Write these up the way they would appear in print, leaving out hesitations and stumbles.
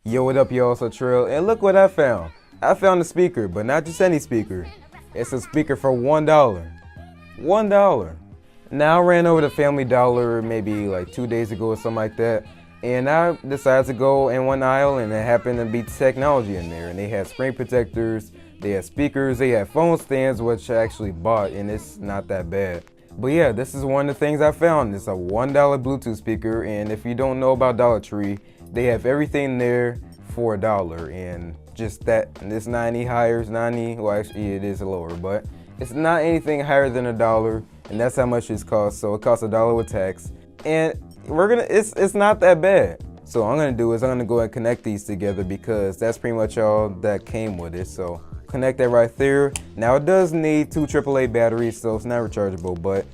Yo, what up, y'all? It's Latrell, and look what I found. I found a speaker, but not just any speaker. It's a speaker for $1. $1. Now, I ran over to Family Dollar maybe like 2 days ago or something like that, and I decided to go in one aisle, and it happened to be technology in there. And they had screen protectors, they had speakers, they had phone stands, which I actually bought, and it's not that bad. But yeah, this is one of the things I found. It's a $1 Bluetooth speaker, and if you don't know about Dollar Tree, they have everything there for $1, and just that. And it's not any higher. It's not any. Well, actually, it is lower, but it's not anything higher than $1, and that's how much it costs. So it costs $1 with tax, and It's not that bad. So what I'm gonna do is I'm gonna go and connect these together because that's pretty much all that came with it. So connect that right there. Now it does need 2 AAA batteries, so it's not rechargeable. But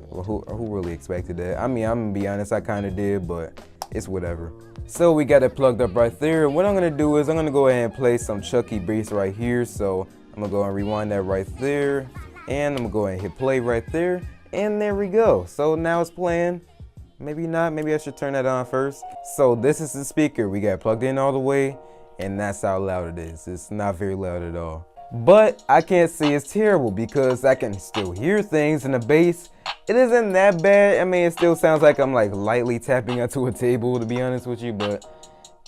who really expected that? I mean, I'm gonna be honest, I kind of did, but it's whatever. So we got it plugged up right there. What I'm gonna do is I'm gonna go ahead and play some Chucky Beats right here. So I'm gonna go and rewind that right there, and I'm gonna go ahead and hit play right there, and there we go. So now it's playing. Maybe not, maybe I should turn that on first. So this is the speaker. We got plugged in all the way, and that's how loud it is. It's not very loud at all. But I can't say it's terrible because I can still hear things in the bass. It isn't that bad. I mean, it still sounds like I'm like lightly tapping onto a table, to be honest with you, but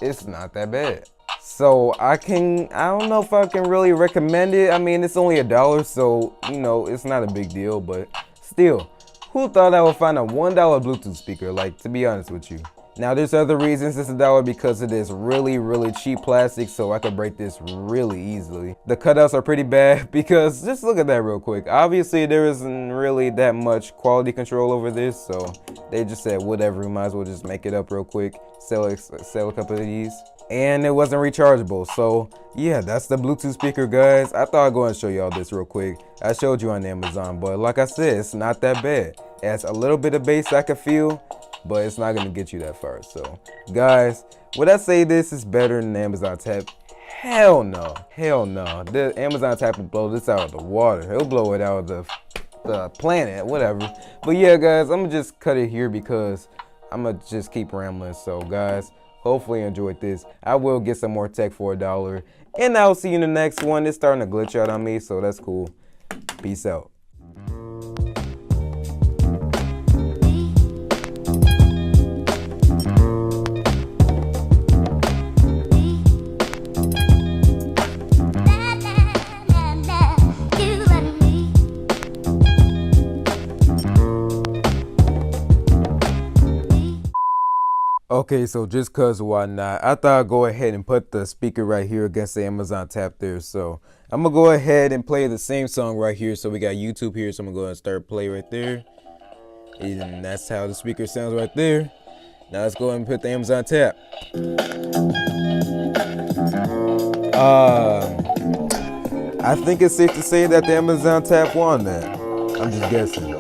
it's not that bad. So I don't know if I can really recommend it. I mean, it's only $1, so you know, it's not a big deal, but still. Who thought I would find a $1 Bluetooth speaker? Like, to be honest with you. Now, there's other reasons it's $1 because it is really cheap plastic, so I could break this really easily. The cutouts are pretty bad because just look at that real quick. Obviously, there isn't really that much quality control over this, so they just said whatever. We might as well just make it up real quick, sell a couple of these. And it wasn't rechargeable. So yeah, that's the Bluetooth speaker, guys. I thought I'd go and show y'all this real quick. I showed you on Amazon, but like I said, it's not that bad. It has a little bit of bass I can feel, but it's not gonna get you that far. So guys, would I say this is better than Amazon Tap? Hell no, hell no. The Amazon Tap will blow this out of the water. He'll blow it out of the planet, whatever. But yeah, guys, I'm gonna just cut it here because I'm gonna just keep rambling. So guys, hopefully you enjoyed this. I will get some more tech for $1. And I'll see you in the next one. It's starting to glitch out on me, so that's cool. Peace out. Okay, so just cause why not, I thought I'd go ahead and put the speaker right here against the Amazon Tap there. So I'm gonna go ahead and play the same song right here. So we got YouTube here, so I'm gonna go ahead and start play right there. And that's how the speaker sounds right there. Now let's go ahead and put the Amazon Tap. I think it's safe to say that the Amazon Tap won that. I'm just guessing.